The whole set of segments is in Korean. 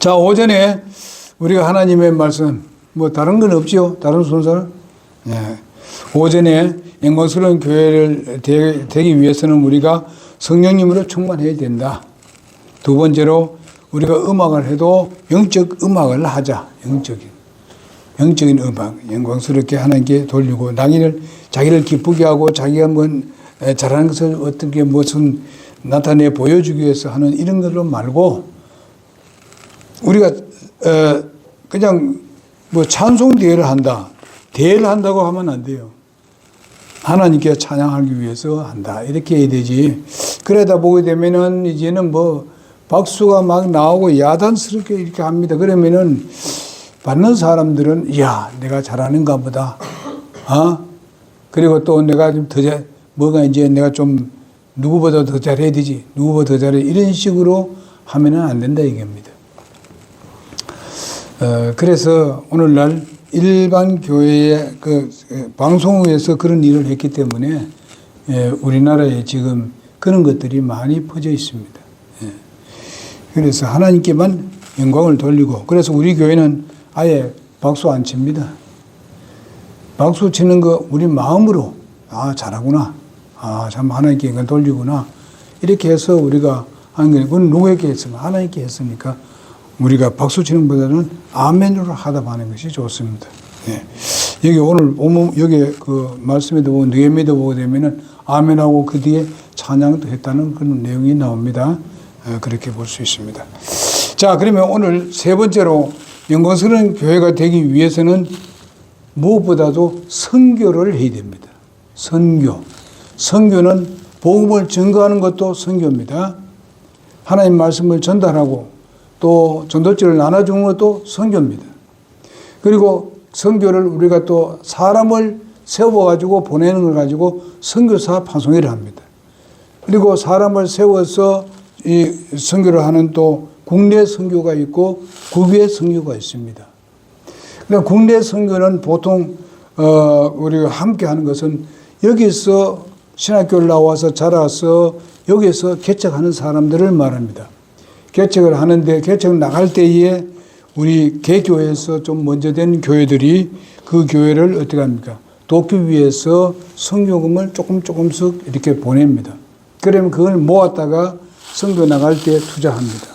자, 오전에 우리가 하나님의 말씀, 뭐 다른 건 없지요? 다른 순서는? 예. 오전에 영광스러운 교회를 되기 위해서는 우리가 성령님으로 충만해야 된다. 두 번째로 우리가 음악을 해도 영적 음악을 하자. 영적인 음악, 영광스럽게 하나님께 돌리고 자기를 기쁘게 하고 자기가 잘하는 것을 어떻게 무슨 나타내 보여주기 위해서 하는 이런 걸로 말고 우리가 그냥 뭐 찬송 대회를 한다. 대회를 한다고 하면 안 돼요. 하나님께 찬양하기 위해서 한다. 이렇게 해야 되지. 그러다 보게 되면은 이제는 뭐 박수가 막 나오고 야단스럽게 이렇게 합니다. 그러면은 받는 사람들은 이야, 내가 잘하는가 보다. 그리고 또 내가 좀 뭐가 이제 내가 좀 누구보다 더 잘해야 되지. 누구보다 더 잘해. 이런 식으로 하면은 안 된다 이겁니다. 그래서 오늘날 일반 교회의 방송국에서 그런 일을 했기 때문에 우리나라에 지금 그런 것들이 많이 퍼져 있습니다. 그래서 하나님께만 영광을 돌리고, 그래서 우리 교회는 아예 박수 안 칩니다. 박수 치는 거 우리 마음으로 잘하구나. 참 하나님께 영광 돌리구나. 이렇게 해서 우리가 하는 거예요. 그건 누구에게 했으면 하나님께 했으니까 우리가 박수 치는 것보다는 아멘으로 하답하는 것이 좋습니다. 여기 오늘 여기 그 말씀에도 보고 느헤미야도 보게 되면은 아멘하고 그 뒤에 찬양도 했다는 그런 내용이 나옵니다. 그렇게 볼 수 있습니다. 자, 그러면 오늘 세 번째로 영광스러운 교회가 되기 위해서는 무엇보다도 선교를 해야 됩니다. 선교는 복음을 증거하는 것도 선교입니다. 하나님 말씀을 전달하고 또 전도지를 나눠주는 것도 선교입니다. 그리고 선교를 우리가 또 사람을 세워가지고 보내는 걸 가지고 선교사 파송회를 합니다. 그리고 사람을 세워서 이 선교를 하는 또 국내 선교가 있고 국외 선교가 있습니다. 그러니까 국내 선교는 보통 우리가 함께 하는 것은 여기서 신학교를 나와서 자라서 여기서 개척하는 사람들을 말합니다. 개척을 하는데 개척 나갈 때에 우리 개교에서 좀 먼저 된 교회들이 그 교회를 어떻게 합니까? 돕기 위해서 선교금을 조금씩 이렇게 보냅니다. 그러면 그걸 모았다가 선교 나갈 때 투자합니다.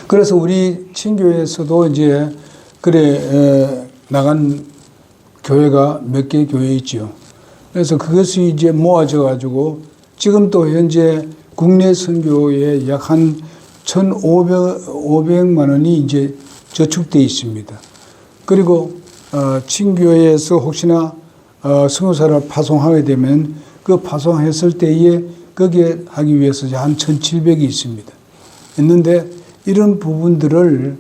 그래서 우리 친교회에서도 이제 나간 교회가 몇 개 교회 있지요. 그래서 그것이 이제 모아져 가지고 지금 또 현재 국내 선교에 약 한 1,500만 원이 이제 저축되어 있습니다. 그리고 친교회에서 혹시나 선교사를 파송하게 되면 그 파송했을 때에 거기에 하기 위해서 한 1,700이 있습니다. 있는데 이런 부분들을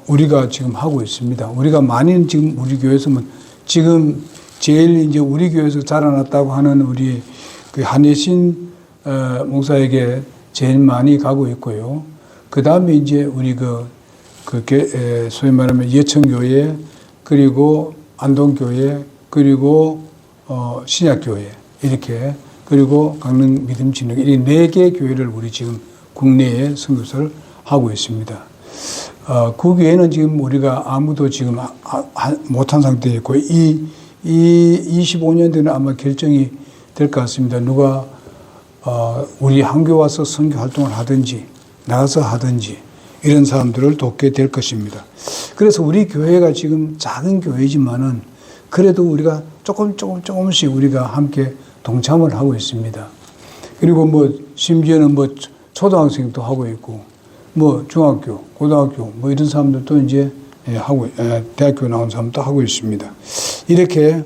우리가 지금 하고 있습니다. 우리가 많이 지금 우리 교회에서는 지금 제일 이제 우리 교회에서 자라났다고 하는 우리 그 한예신 목사에게 제일 많이 가고 있고요. 그 다음에 이제 우리 소위 말하면 예천교회, 그리고 안동교회, 그리고 신약교회, 이렇게, 그리고 강릉 믿음진흥, 이 4개 교회를 우리 지금 국내에 선교사를 하고 있습니다. 그 교회는 지금 우리가 아무도 지금 못한 상태에 있고, 25년 뒤는 아마 결정이 될 것 같습니다. 누가 우리 한교 와서 선교 활동을 하든지 나가서 하든지 이런 사람들을 돕게 될 것입니다. 그래서 우리 교회가 지금 작은 교회지만은 그래도 우리가 조금씩 우리가 함께 동참을 하고 있습니다. 그리고 뭐 심지어는 뭐 초등학생도 하고 있고 뭐 중학교, 고등학교 뭐 이런 사람들도 이제 대학교 나온 사람도 하고 있습니다. 이렇게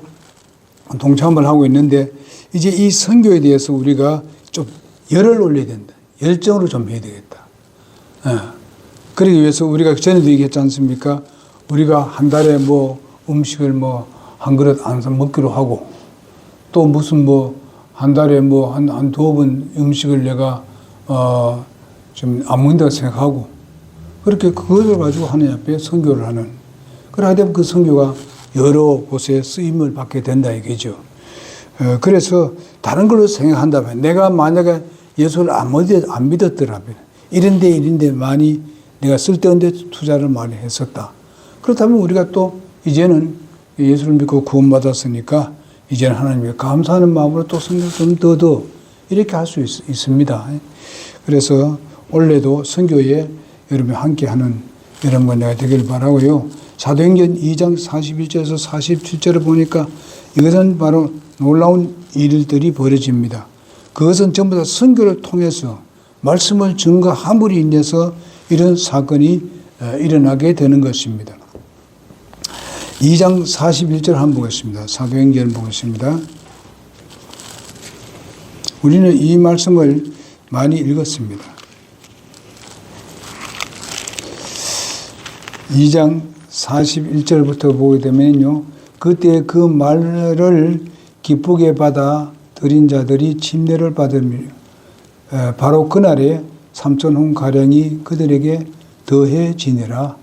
동참을 하고 있는데 이제 이 선교에 대해서 우리가 좀 열을 올려야 된다. 열정으로 좀 해야 되겠다. 그러기 위해서 우리가 전에도 얘기했지 않습니까? 우리가 한 달에 뭐 음식을 뭐 한 그릇 안 먹기로 하고 또 무슨 뭐 한 달에 뭐 한 두어 번 음식을 내가 좀 안 먹는다고 생각하고 그렇게 그것을 가지고 하나님 앞에 선교를 하는. 그러다 보면 그 선교가 여러 곳에 쓰임을 받게 된다 이거죠. 그래서 다른 걸로 생각한다면 내가 만약에 예수를 안 믿었더라면 이런데 많이 내가 쓸데없는 데 투자를 많이 했었다. 그렇다면 우리가 또 이제는 예수를 믿고 구원받았으니까 이제는 하나님께 감사하는 마음으로 또 성경 좀 더 이렇게 할 수 있습니다. 그래서 올해도 선교에 여러분이 함께하는 이런 은혜가 되길 바라고요. 사도행전 2장 41절에서 47절을 보니까 이것은 바로 놀라운 일들이 벌어집니다. 그것은 전부 다 선교를 통해서 말씀을 증거함으로 인해서 이런 사건이 일어나게 되는 것입니다. 2장 41절 한번 보겠습니다. 사도행전 보겠습니다. 우리는 이 말씀을 많이 읽었습니다. 2장 41절부터 보게 되면요. 그때 그 말을 기쁘게 받아 들인 자들이 침례를 받으며 바로 그날에 3,000혼 가량이 그들에게 더해지니라.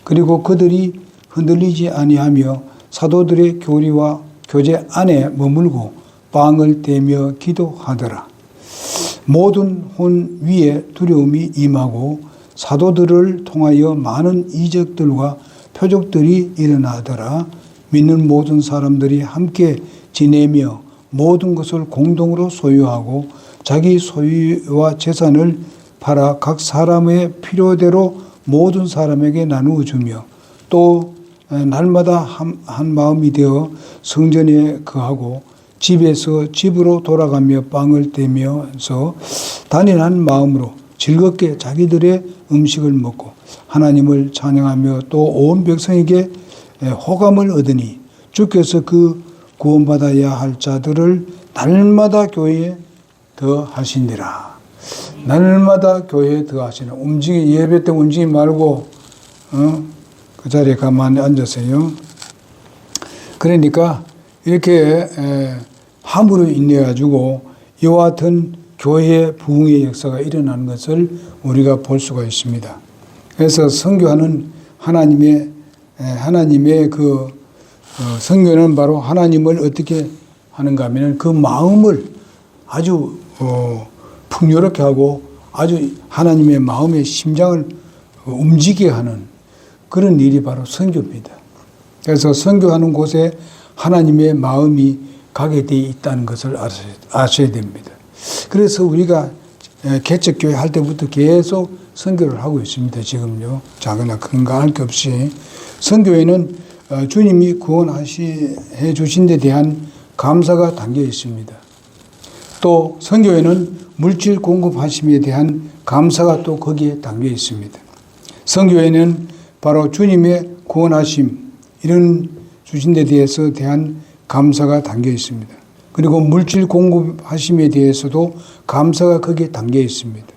그리고 그들이 흔들리지 아니하며 사도들의 교리와 교제 안에 머물고 빵을 떼며 기도하더라. 모든 혼 위에 두려움이 임하고 사도들을 통하여 많은 이적들과 표적들이 일어나더라. 믿는 모든 사람들이 함께 지내며 모든 것을 공동으로 소유하고 자기 소유와 재산을 팔아 각 사람의 필요대로 모든 사람에게 나누어 주며 또 날마다 한 마음이 되어 성전에 거하고 집에서 집으로 돌아가며 빵을 떼면서 단일한 마음으로 즐겁게 자기들의 음식을 먹고 하나님을 찬양하며 또 온 백성에게 호감을 얻으니 주께서 그 구원받아야 할 자들을 날마다 교회에 더하시니라. 날마다 교회에 더하시니라. 예배 때 움직이지 말고 그 자리에 가만히 앉으세요. 그러니까 이렇게 함으로 인해 가지고 이와 같은 교회의 부흥의 역사가 일어나는 것을 우리가 볼 수가 있습니다. 그래서 선교하는 하나님의 그 선교는 바로 하나님을 어떻게 하는가 하면 그 마음을 아주 풍요롭게 하고 아주 하나님의 마음의 심장을 움직이게 하는 그런 일이 바로 선교입니다. 그래서 선교하는 곳에 하나님의 마음이 가게 되어 있다는 것을 아셔야 됩니다. 그래서 우리가 개척교회 할 때부터 계속 선교를 하고 있습니다. 지금요. 작으나 큰가 할 게 없이. 선교에는 주님이 구원해 주신 데 대한 감사가 담겨 있습니다. 또 선교에는 물질 공급하심에 대한 감사가 또 거기에 담겨 있습니다. 선교에는 바로 주님의 구원하심 이런 주신 데 대해서 대한 감사가 담겨 있습니다. 그리고 물질 공급하심에 대해서도 감사가 거기에 담겨 있습니다.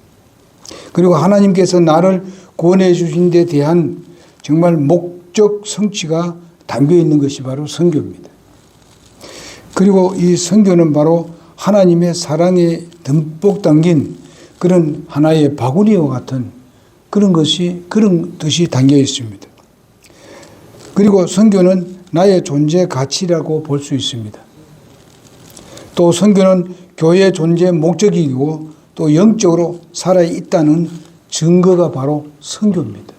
그리고 하나님께서 나를 구원해 주신 데 대한 정말 목적 성취가 담겨 있는 것이 바로 선교입니다. 그리고 이 선교는 바로 하나님의 사랑에 듬뿍 담긴 그런 하나의 바구니와 같은 그런 뜻이 담겨 있습니다. 그리고 선교는 나의 존재 가치라고 볼 수 있습니다. 또 선교는 교회의 존재 목적이고 또 영적으로 살아있다는 증거가 바로 선교입니다.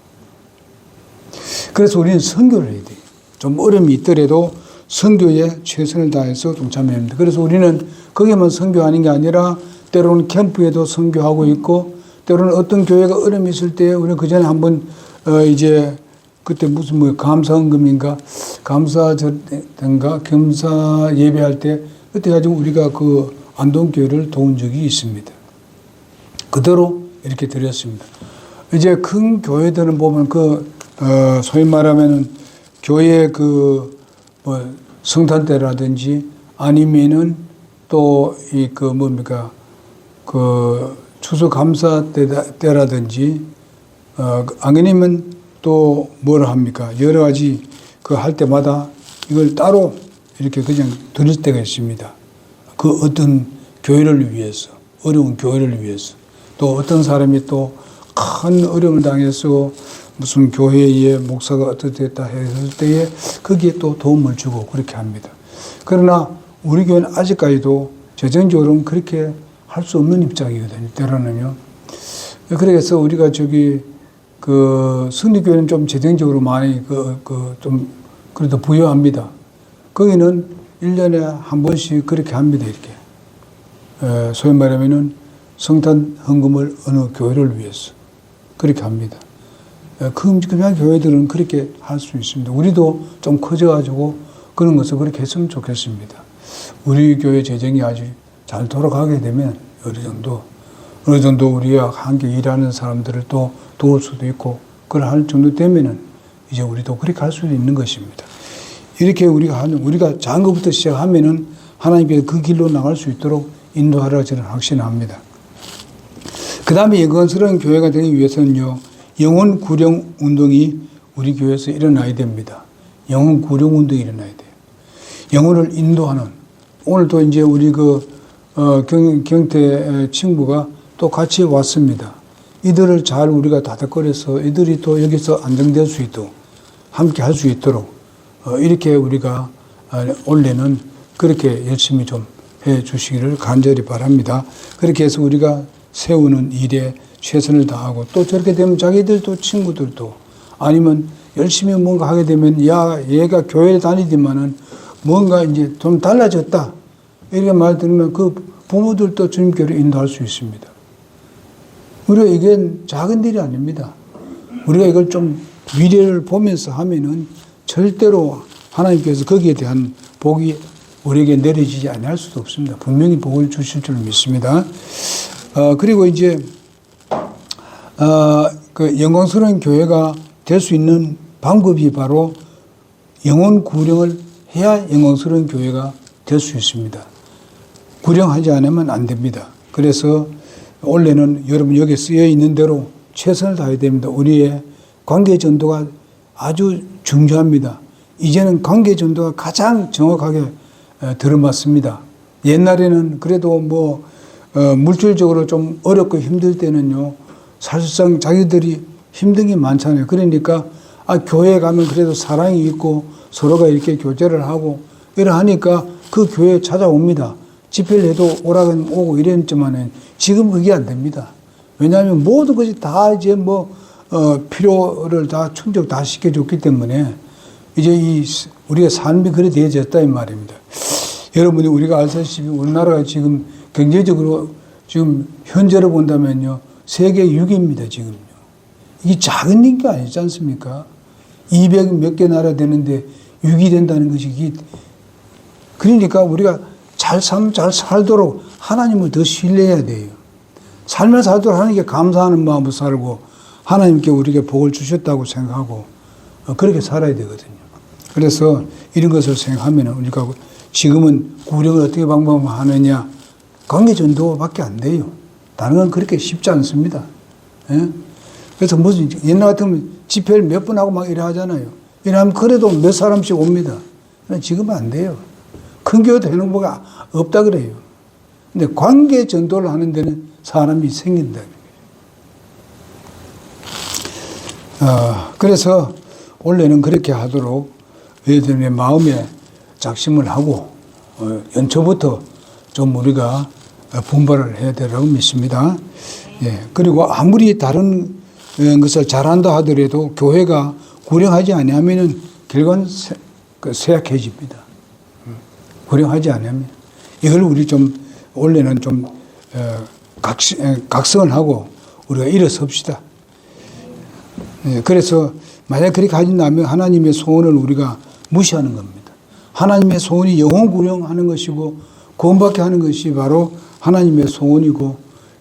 그래서 우리는 선교를 해야 돼요. 좀 어려움이 있더라도 선교에 최선을 다해서 동참해야 합니다. 그래서 우리는 거기만 선교하는 게 아니라 때로는 캠프에도 선교하고 있고 때로는 어떤 교회가 어려움이 있을 때 우리는 그 전에 한번 그때 무슨 감사헌금인가 감사절인가 겸사 예배할 때 그때 가지고 우리가 그 안동교회를 도운 적이 있습니다. 그대로 이렇게 드렸습니다. 이제 큰 교회들은 보면 소위 말하면 교회 성탄 때라든지 아니면은 또 추수감사 때라든지 아니면 또 뭐라 합니까? 여러 가지 할 때마다 이걸 따로 이렇게 그냥 드릴 때가 있습니다. 그 어떤 교회를 위해서, 어려운 교회를 위해서. 또 어떤 사람이 또 큰 어려움을 당해서 무슨 교회의 목사가 어떻게 됐다 했을 때에 거기에 또 도움을 주고 그렇게 합니다. 그러나 우리 교회는 아직까지도 재정적으로는 그렇게 할 수 없는 입장이거든요. 때로는요. 그래서 우리가 그 성리교회는 좀 재정적으로 많이 좀 그래도 부유합니다. 거기는 1년에 한 번씩 그렇게 합니다. 이렇게. 소위 말하면은 성탄 헌금을 어느 교회를 위해서 그렇게 합니다. 그냥 교회들은 그렇게 할 수 있습니다. 우리도 좀 커져가지고 그런 것을 그렇게 했으면 좋겠습니다. 우리 교회 재정이 아주 잘 돌아가게 되면 어느 정도 우리와 함께 일하는 사람들을 또 도울 수도 있고 그럴 정도 되면은 이제 우리도 그렇게 할 수 있는 것입니다. 이렇게 우리가 작은 것부터 시작하면은 하나님께서 그 길로 나갈 수 있도록 인도하라 저는 확신합니다. 그 다음에 영광스러운 교회가 되기 위해서는요, 영혼 구령 운동이 우리 교회에서 일어나야 됩니다. 영혼 구령 운동이 일어나야 돼요. 영혼을 인도하는, 오늘도 이제 우리 경태 친구가 또 같이 왔습니다. 이들을 잘 우리가 다독거려서 이들이 또 여기서 안정될 수 있도록, 함께 할 수 있도록, 이렇게 우리가 올해는 그렇게 열심히 좀 해 주시기를 간절히 바랍니다. 그렇게 해서 우리가 세우는 일에 최선을 다하고 또 저렇게 되면 자기들도 친구들도 아니면 열심히 뭔가 하게 되면 야, 얘가 교회에 다니지만은 뭔가 이제 좀 달라졌다. 이렇게 말 들으면 그 부모들도 주님께로 인도할 수 있습니다. 우리가 이게 작은 일이 아닙니다. 우리가 이걸 좀 미래를 보면서 하면은 절대로 하나님께서 거기에 대한 복이 우리에게 내려지지 않을 수도 없습니다. 분명히 복을 주실 줄 믿습니다. 그리고 이제, 그 영광스러운 교회가 될 수 있는 방법이 바로 영혼 구령을 해야 영광스러운 교회가 될 수 있습니다. 구령하지 않으면 안 됩니다. 그래서 원래는 여러분 여기 쓰여 있는 대로 최선을 다해야 됩니다. 우리의 관계 전도가 아주 중요합니다. 이제는 관계 전도가 가장 정확하게 들어맞습니다. 옛날에는 그래도 물질적으로 좀 어렵고 힘들 때는요, 사실상 자기들이 힘든 게 많잖아요. 그러니까, 교회에 가면 그래도 사랑이 있고 서로가 이렇게 교제를 하고 이러하니까 그 교회에 찾아옵니다. 집회를 해도 오라고 오고 이랬지만은 지금 그게 안 됩니다. 왜냐하면 모든 것이 다 이제 필요를 다 충족 다 시켜줬기 때문에 이제 우리가 삶이 그래 되어졌다 이 말입니다. 여러분이 우리가 알다시피 우리나라가 지금 경제적으로 지금 현재로 본다면요, 세계 6위입니다, 지금요. 이게 작은 인기 아니지 않습니까? 200 몇 개 나라 되는데 6위 된다는 것이 그러니까 우리가 잘 살도록 하나님을 더 신뢰해야 돼요. 삶을 살도록 하나님께 감사하는 마음으로 살고 하나님께 우리에게 복을 주셨다고 생각하고 그렇게 살아야 되거든요. 그래서 이런 것을 생각하면 우리가 지금은 구령을 어떻게 방법하느냐, 관계 전도밖에 안 돼요. 다른 건 그렇게 쉽지 않습니다. 예? 그래서 무슨 옛날 같으면 집회를 몇 번 하고 막 이래 하잖아요. 이러면 그래도 몇 사람씩 옵니다. 지금은 안 돼요. 큰 교회도 해놓은 뭐가 없다 그래요. 근데 관계 전도를 하는 데는 사람이 생긴다. 그래서 원래는 그렇게 하도록 여러분의 마음에 작심을 하고 연초부터 좀 우리가 분발을 해야 되라고 믿습니다. 예. 그리고 아무리 다른 것을 잘한다 하더라도 교회가 구령하지 않으면은 결과는 쇠약해집니다. 구령하지 않으면 이걸 우리 좀 원래는 좀 각성을 하고 우리가 일어섭시다. 예. 그래서 만약 그렇게 하지 않으면 하나님의 소원을 우리가 무시하는 겁니다. 하나님의 소원이 영혼 구령하는 것이고 구원받게 하는 것이 바로 하나님의 소원이고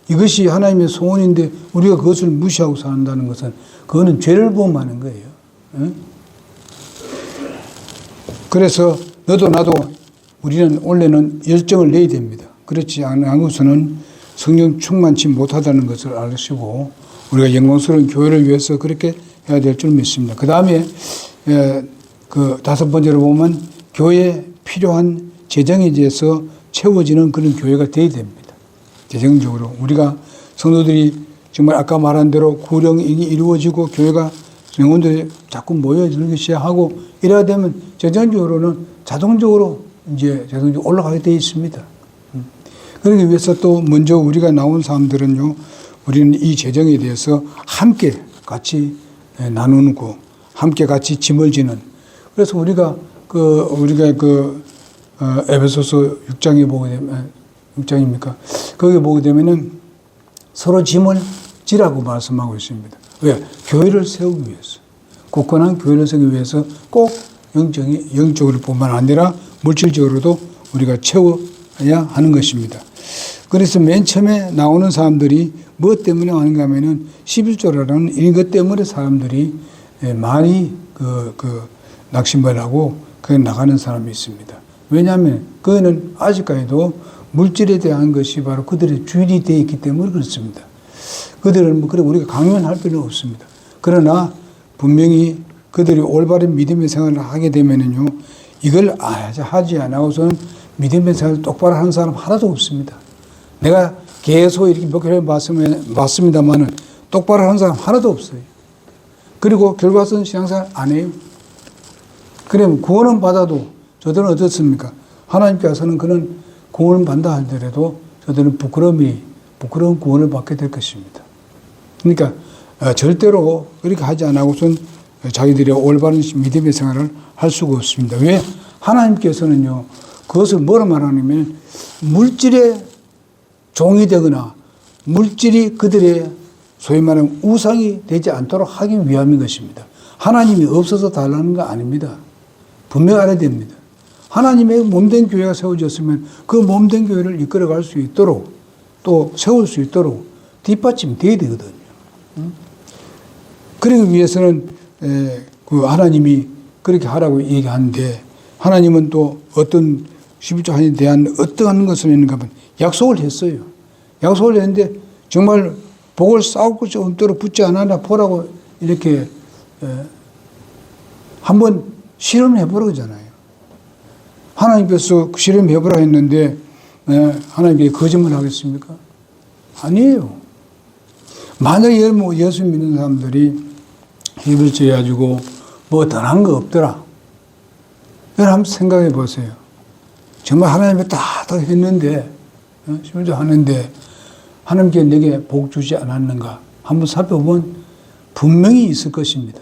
이것이 하나님의 소원인데 우리가 그것을 무시하고 산다는 것은 그거는 죄를 범하는 거예요. 응? 그래서 너도 나도 우리는 원래는 열정을 내야 됩니다. 그렇지 않고서는 성령 충만치 못하다는 것을 아시고 우리가 영광스러운 교회를 위해서 그렇게 해야 될 줄 믿습니다. 그 다음에 그 다섯 번째로 보면 교회에 필요한 재정에 대해서 채워지는 그런 교회가 되어야 됩니다. 재정적으로 우리가 성도들이 정말 아까 말한 대로 구령이 이루어지고 교회가 영혼들이 자꾸 모여들기 시작하고 이래야 되면 재정적으로는 자동적으로 올라가게 되어 있습니다. 그러기 위해서 또 먼저 우리가 나온 사람들은요, 우리는 이 재정에 대해서 함께 같이 나누고 함께 같이 짐을 지는. 그래서 우리가 에베소서 6장에 보게 되면 6장입니까? 거기 보게 되면은 서로 짐을 지라고 말씀하고 있습니다. 왜? 교회를 세우기 위해서. 굳건한 교회를 세우기 위해서 꼭 영적으로 뿐만 아니라 물질적으로도 우리가 채워야 하는 것입니다. 그래서 맨 처음에 나오는 사람들이 무엇 때문에 하는가 하면은 11조라는 이것 때문에 사람들이 많이 낙심을 하고 나가는 사람이 있습니다. 왜냐하면 그는 아직까지도 물질에 대한 것이 바로 그들의 주인이 되어 있기 때문에 그렇습니다. 그들은 그래 우리가 강요할 필요는 없습니다. 그러나 분명히 그들이 올바른 믿음의 생활을 하게 되면은요, 이걸 하지 않고서는 믿음의 생활을 똑바로 하는 사람 하나도 없습니다. 내가 계속 이렇게 몇 개를 봤습니다만은 똑바로 하는 사람 하나도 없어요. 그리고 결과적으로 신앙생활 안 해요. 그러면 구원은 받아도 저들은 어떻습니까? 하나님께서는 그는 구원을 받다 하더라도 저들은 부끄러운 구원을 받게 될 것입니다. 그러니까 절대로 그렇게 하지 않고선 자기들이 올바른 믿음의 생활을 할 수가 없습니다. 왜? 하나님께서는요, 그것을 뭐라 말하냐면 물질의 종이 되거나 물질이 그들의 소위 말하는 우상이 되지 않도록 하기 위함인 것입니다. 하나님이 없어서 달라는 거 아닙니다. 분명히 알아야 됩니다. 하나님의 몸된 교회가 세워졌으면 그 몸된 교회를 이끌어갈 수 있도록 또 세울 수 있도록 뒷받침 돼야 되거든요. 그러기 위해서는 그 하나님이 그렇게 하라고 얘기하는데 하나님은 또 어떤 11조에 대한 어떠한 것을 했는가 하면 약속을 했어요. 약속을 했는데 정말 복을 쌓을 것이 없도록 붙지 않았나 보라고 이렇게 한번 실험해 보라잖아요. 하나님께서 실험해 보라 했는데 하나님께 거짓말 하겠습니까? 아니에요. 만약에 예수 믿는 사람들이 히브리서에 가지고 뭐 더 거 없더라. 여러분 한번 생각해 보세요. 정말 하나님이 다 했는데, 심지어 하는데, 하나님께 내게 복 주지 않았는가? 한번 살펴보면 분명히 있을 것입니다.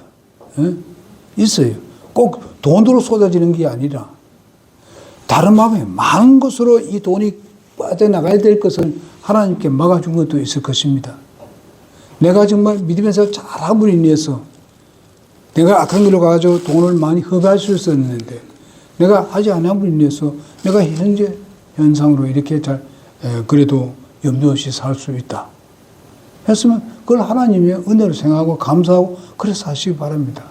있어요. 꼭 돈으로 쏟아지는 게 아니라, 다른 마음에 많은 것으로 이 돈이 빠져나가야 될 것은 하나님께 막아준 것도 있을 것입니다. 내가 정말 믿으면서 잘함으로 인해서 내가 악한 길로 가서 돈을 많이 흡수할 수 있었는데 내가 하지 않음으로 인해서 내가 현재 현상으로 이렇게 잘 그래도 염려 없이 살 수 있다 했으면 그걸 하나님의 은혜로 생각하고 감사하고 그래서 하시기 바랍니다.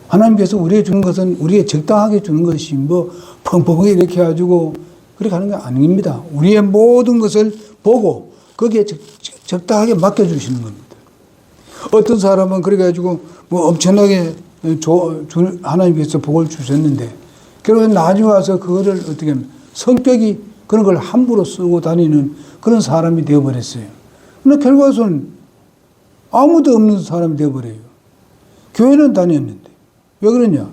하나님께서 우리에게 주는 것은 우리에게 적당하게 주는 것이 뭐 펑펑하게 이렇게 해가지고 그렇게 하는 게 아닙니다. 우리의 모든 것을 보고 거기에 적당하게 맡겨주시는 겁니다. 어떤 사람은 그래가지고 뭐 엄청나게 하나님께서 복을 주셨는데 결국엔 나중에 와서 그거를 어떻게 하면 성격이 그런 걸 함부로 쓰고 다니는 그런 사람이 되어버렸어요. 근데 결과적으로는 아무도 없는 사람이 되어버려요. 교회는 다녔는데. 왜 그러냐?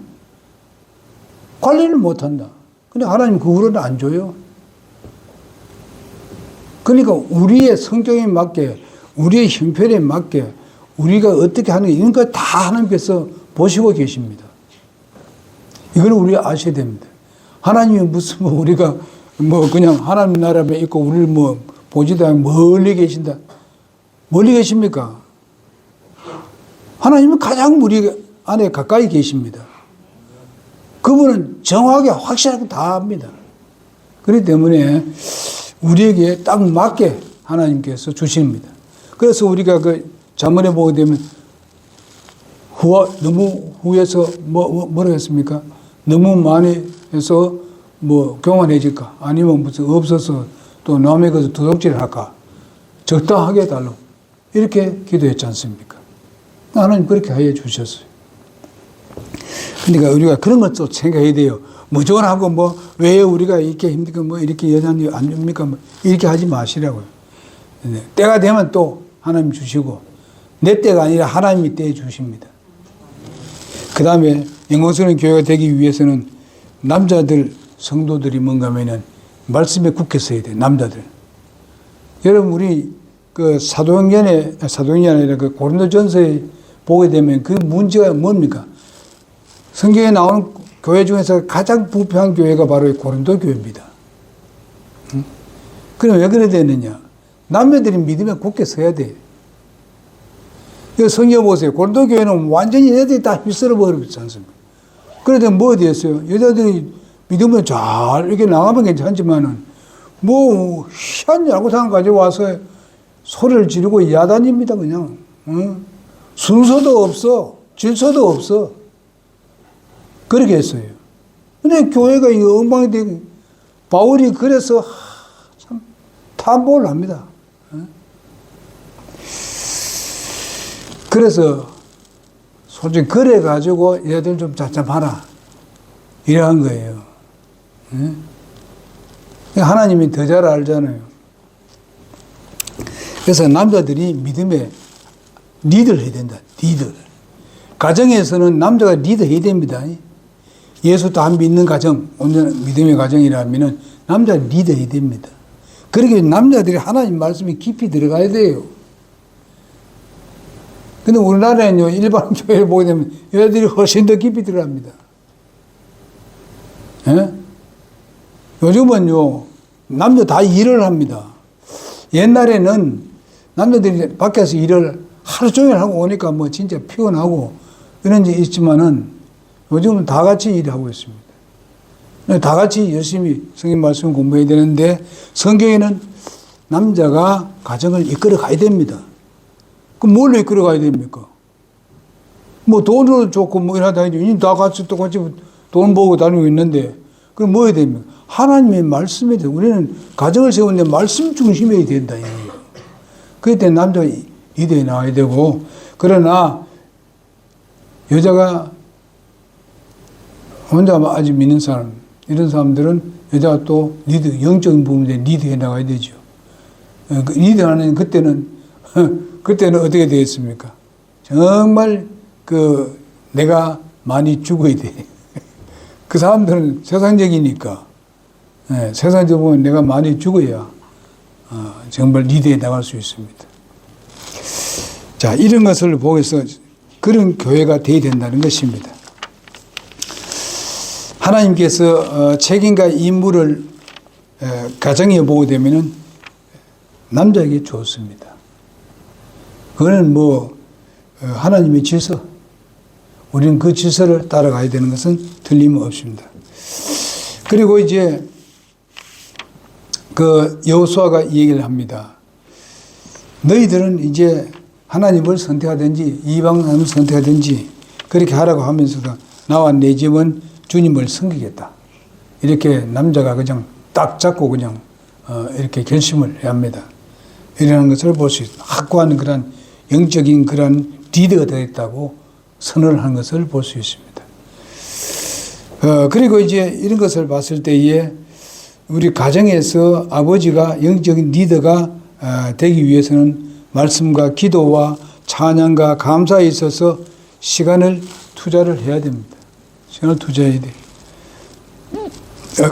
관리를 못한다. 근데 하나님 그 후로는 안 줘요. 그러니까 우리의 성격에 맞게, 우리의 형편에 맞게, 우리가 어떻게 하는 게 이런 거 다 하나님께서 보시고 계십니다. 이걸 우리가 아셔야 됩니다. 하나님이 무슨 뭐 우리가 뭐 그냥 하나님 나라에 있고 우리를 뭐 보지도 않고 멀리 계신다. 멀리 계십니까? 하나님은 가장 우리 안에 가까이 계십니다. 그분은 정확하게 확실하게 다 합니다. 그렇기 때문에 우리에게 딱 맞게 하나님께서 주십니다. 그래서 우리가 그 잠언에 보게 되면 너무 후해서 뭐라고 했습니까? 너무 많이 해서 뭐 교만해질까? 아니면 무슨 없어서 또 남의 것을 도둑질을 할까? 적당하게 해달라고 이렇게 기도했지 않습니까? 하나님 그렇게 해 주셨어요. 그러니까 우리가 그런 것도 생각해야 돼요. 무조건 하고 뭐 왜 우리가 이렇게 힘들고 뭐 이렇게 여자님 안 줍니까? 뭐 이렇게 하지 마시라고요. 때가 되면 또 하나님 주시고 내 때가 아니라 하나님이 때 주십니다. 그 다음에 영광스러운 교회가 되기 위해서는 남자들 성도들이 뭔가 하면은 말씀에 굳게 서야 돼. 남자들. 여러분 우리 그 사도행전이 아니라 그 고린도전서에 보게 되면 그 문제가 뭡니까? 성경에 나오는 교회 중에서 가장 부패한 교회가 바로 고린도 교회입니다. 그럼 왜 그래 되느냐? 남녀들이 믿으면 굳게 서야 돼. 이거 성경 보세요. 고린도 교회는 완전히 여자들이 다 휩쓸어 버리지 않습니까? 그런데 뭐 되었어요? 여자들이 믿으면 잘 이렇게 나가면 괜찮지만은 뭐 희한 야구장 가져와서 소리를 지르고 야단입니다 그냥. 순서도 없어. 질서도 없어. 그렇게 했어요. 근데 교회가 이 엉망이 되고 바울이 그래서 참 탐복을 합니다. 그래서 솔직히 그래 가지고 얘들 좀 잡잡하라 이러한 거예요. 하나님이 더 잘 알잖아요. 그래서 남자들이 믿음에 리더를 해야 된다. 리더. 가정에서는 남자가 리더 해야 됩니다. 예수 다 믿는 가정, 온전한 믿음의 가정이라면 남자 리더 해야 됩니다. 그렇게 남자들이 하나님 말씀이 깊이 들어가야 돼요. 근데 우리나라에는요, 일반 교회를 보게 되면 여자들이 훨씬 더 깊이 들어갑니다. 예? 요즘은요, 남자 다 일을 합니다. 옛날에는 남자들이 밖에서 일을 하루 종일 하고 오니까 뭐 진짜 피곤하고 이런 게 있지만은 요즘은 다 같이 일하고 있습니다. 다 같이 열심히 성경 말씀 공부해야 되는데 성경에는 남자가 가정을 이끌어 가야 됩니다. 그럼 뭘로 이끌어 가야 됩니까? 뭐 돈으로 좋고 뭐 이러다 이제 다 같이 똑같이 돈 보고 다니고 있는데 그럼 뭐 해야 됩니까? 하나님의 말씀에 대해 우리는 가정을 세우는데 말씀 중심이어야 된다. 그때 남자가 리더에 나와야 되고 그러나 여자가 혼자 아직 믿는 사람 이런 사람들은 여자가 또 리더 영적인 부분에 리더에 나가야 되죠. 리더하는 그때는 어떻게 되겠습니까? 정말 내가 많이 죽어야 돼. 그 사람들은 세상적이니까 세상적으로 보면 내가 많이 죽어야 정말 리더에 나갈 수 있습니다. 자, 이런 것을 보고서 그런 교회가 되어야 된다는 것입니다. 하나님께서 책임과 임무를 가정에 보게 되면은 남자에게 좋습니다. 그거는 뭐 하나님의 질서, 우리는 그 질서를 따라가야 되는 것은 틀림없습니다. 그리고 이제 여호수아가 이 얘기를 합니다. 너희들은 이제 하나님을 선택하든지 이방을 선택하든지 그렇게 하라고 하면서도 나와 내 집은 주님을 섬기겠다. 이렇게 남자가 그냥 딱 잡고 그냥 이렇게 결심을 해야 합니다. 이러한 것을 볼 수 있습니다. 확고한 그런 영적인 그런 리더가 되겠다고 선언을 한 것을 볼 수 있습니다. 그리고 이제 이런 것을 봤을 때에 우리 가정에서 아버지가 영적인 리더가 되기 위해서는 말씀과 기도와 찬양과 감사에 있어서 시간을 투자를 해야 됩니다. 시간을 투자해야 돼요.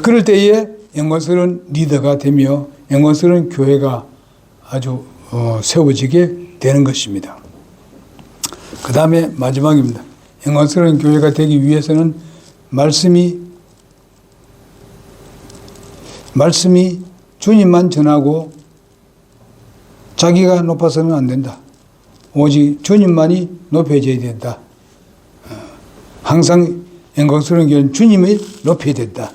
그럴 때에 영광스러운 리더가 되며 영광스러운 교회가 아주 세워지게 되는 것입니다. 그 다음에 마지막입니다. 영광스러운 교회가 되기 위해서는 말씀이 주님만 전하고 자기가 높아서는 안 된다. 오직 주님만이 높여져야 된다. 항상 영광스러운 교회는 주님을 높여야 된다.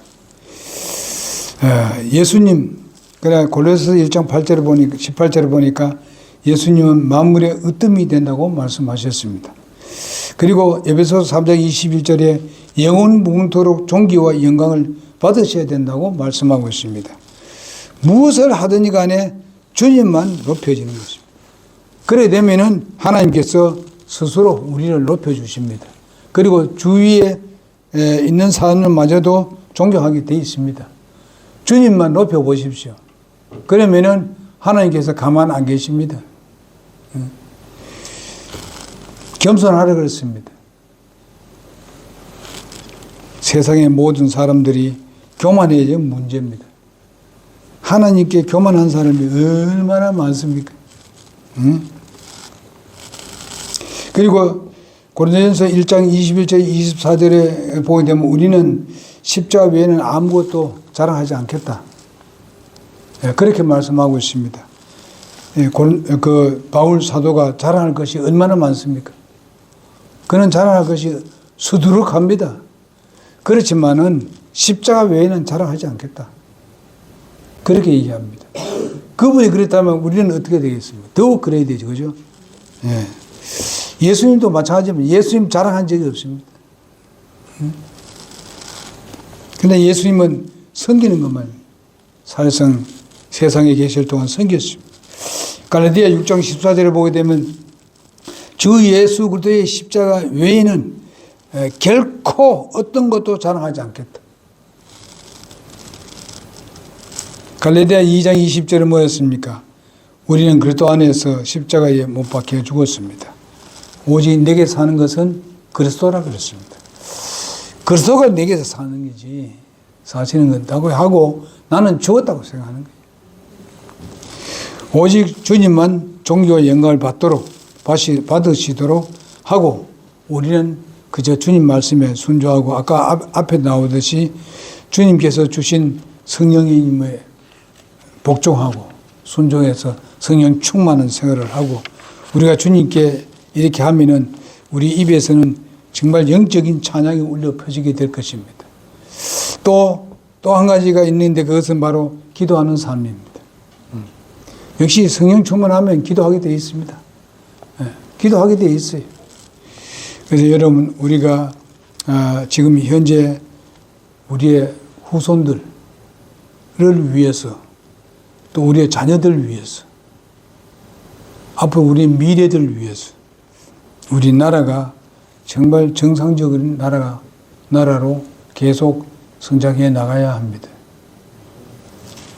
예수님, 그래 골로새서 1장 8절을 보니까 18절을 보니까 예수님은 만물의 으뜸이 된다고 말씀하셨습니다. 그리고 에베소서 3장 21절에 영원 무궁토록 존귀와 영광을 받으셔야 된다고 말씀하고 있습니다. 무엇을 하든지 간에 주님만 높여지는 것입니다. 그래 되면은 하나님께서 스스로 우리를 높여주십니다. 그리고 주위에 있는 사람들마저도 존경하게 되어 있습니다. 주님만 높여보십시오. 그러면은 하나님께서 가만 안 계십니다. 겸손하라 그랬습니다. 세상의 모든 사람들이 교만해야 문제입니다. 하나님께 교만한 사람이 얼마나 많습니까? 그리고 고린도전서 1장 21절 24절에 보게 되면 우리는 십자가 외에는 아무것도 자랑하지 않겠다. 그렇게 말씀하고 있습니다. 바울 사도가 자랑할 것이 얼마나 많습니까? 그는 자랑할 것이 수두룩합니다. 그렇지만은 십자가 외에는 자랑하지 않겠다. 그렇게 얘기합니다. 그분이 그랬다면 우리는 어떻게 되겠습니까? 더욱 그래야 되죠. 그죠? 예. 예수님도 마찬가지입니다. 예수님 자랑한 적이 없습니다. 근데 예수님은 섬기는 것만 사실상 세상에 계실 동안 섬겼습니다. 갈라디아 6장 14절을 보게 되면 주 예수 그리스도의 십자가 외에는 결코 어떤 것도 자랑하지 않겠다. 갈라디아 2장 20절은 뭐였습니까? 우리는 그리스도 안에서 십자가에 못 박혀 죽었습니다. 오직 내게 사는 것은 그리스도라 그랬습니다. 그리스도가 내게서 사는 거지 사시는 건다고 하고 나는 죽었다고 생각하는 거예요. 오직 주님만 존귀와 영광을 받으시도록 하고 우리는 그저 주님 말씀에 순종하고 아까 앞에 나오듯이 주님께서 주신 성령님의 복종하고 순종해서 성령 충만한 생활을 하고 우리가 주님께 이렇게 하면은 우리 입에서는 정말 영적인 찬양이 울려 퍼지게 될 것입니다. 또 한 가지가 있는데 그것은 바로 기도하는 삶입니다. 역시 성령 충만하면 기도하게 되어 있습니다. 기도하게 되어 있어요. 그래서 여러분 우리가 지금 현재 우리의 후손들을 위해서 또 우리의 자녀들을 위해서 앞으로 우리 미래들을 위해서 우리 나라가 정말 정상적인 나라로 계속 성장해 나가야 합니다.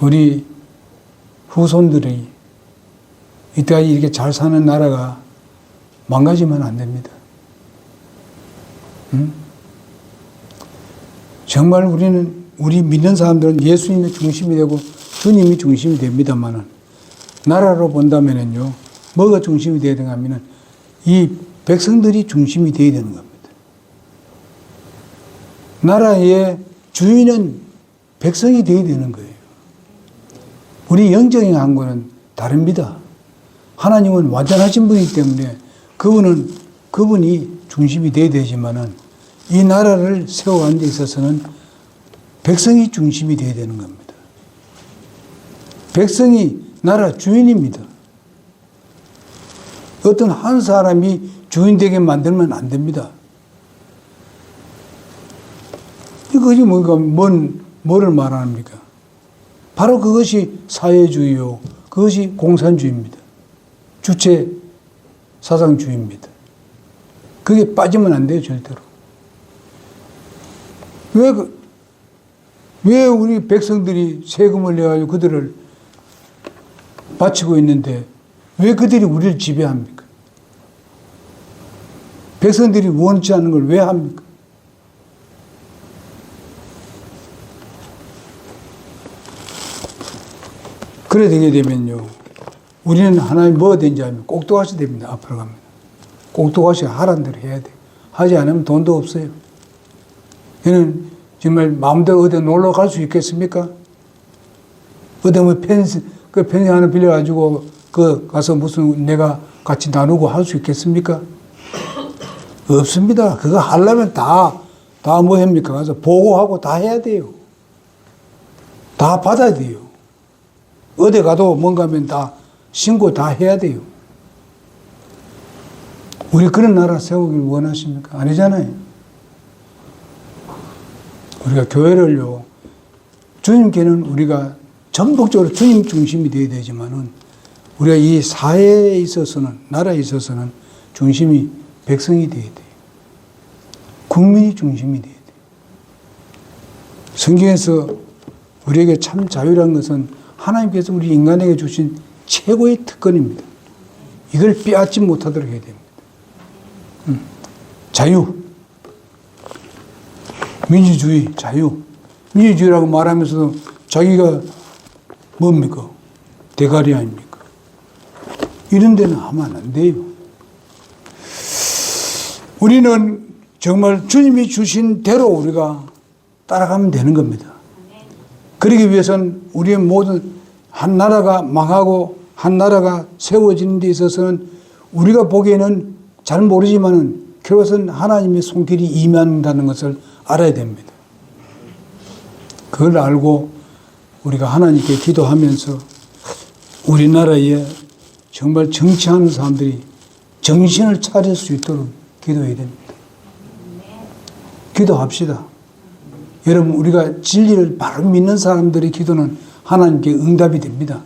우리 후손들이 이때까지 이렇게 잘 사는 나라가 망가지면 안 됩니다. 정말 우리 믿는 사람들은 예수님의 중심이 되고 주님이 중심이 됩니다만은 나라로 본다면은요, 뭐가 중심이 되야 되는가 하면은 이 백성들이 중심이 되어야 되는 겁니다. 나라의 주인은 백성이 되어야 되는 거예요. 우리 영적인 한국은 다릅니다. 하나님은 완전하신 분이기 때문에 그분이 중심이 되어야 되지만은 이 나라를 세워가는 데 있어서는 백성이 중심이 되어야 되는 겁니다. 백성이 나라 주인입니다. 어떤 한 사람이 주인 되게 만들면 안 됩니다. 이것이 뭔가 뭐를 말합니까? 바로 그것이 사회주의요. 그것이 공산주의입니다. 주체 사상주의입니다. 그게 빠지면 안 돼요, 절대로. 왜 우리 백성들이 세금을 내가지고 그들을 바치고 있는데 왜 그들이 우리를 지배합니까? 백성들이 원치 않는 걸 왜 합니까? 그래 되게 되면요, 우리는 하나님 뭐가 되는지 알면 꼭두가시 됩니다. 앞으로 가면 꼭두가시 하라는 대로 해야 돼. 하지 않으면 돈도 없어요. 얘는 정말 마음대로 어디 놀러 갈 수 있겠습니까? 어디 뭐 펜션 하나 빌려가지고 가서 무슨 내가 같이 나누고 할 수 있겠습니까? 없습니다. 그거 하려면 다 뭐 합니까? 가서 보고하고 다 해야 돼요. 다 받아야 돼요. 어디 가도 뭔가 하면 다 신고 다 해야 돼요. 우리 그런 나라 세우길 원하십니까? 아니잖아요. 우리가 교회를요, 주님께는 우리가 전폭적으로 주님 중심이 되어야 되지만은 우리가 이 사회에 있어서는, 나라에 있어서는 중심이 백성이 되어야 돼요. 국민이 중심이 되어야 돼요. 성경에서 우리에게 참 자유라는 것은 하나님께서 우리 인간에게 주신 최고의 특권입니다. 이걸 빼앗지 못하도록 해야 됩니다. 자유. 민주주의, 자유. 민주주의라고 말하면서 자기가 뭡니까? 대가리 아닙니까? 이런 데는 하면 안 돼요. 우리는 정말 주님이 주신 대로 우리가 따라가면 되는 겁니다. 그러기 위해서는 우리의 모든 한 나라가 망하고 한 나라가 세워지는 데 있어서는 우리가 보기에는 잘 모르지만은 그것은 하나님의 손길이 임한다는 것을 알아야 됩니다. 그걸 알고 우리가 하나님께 기도하면서 우리나라에 정말 정치하는 사람들이 정신을 차릴 수 있도록 기도해야 됩니다. 기도합시다. 여러분, 우리가 진리를 바로 믿는 사람들의 기도는 하나님께 응답이 됩니다.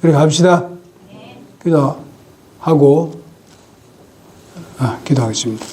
그렇게 합시다. 기도하고, 기도하겠습니다.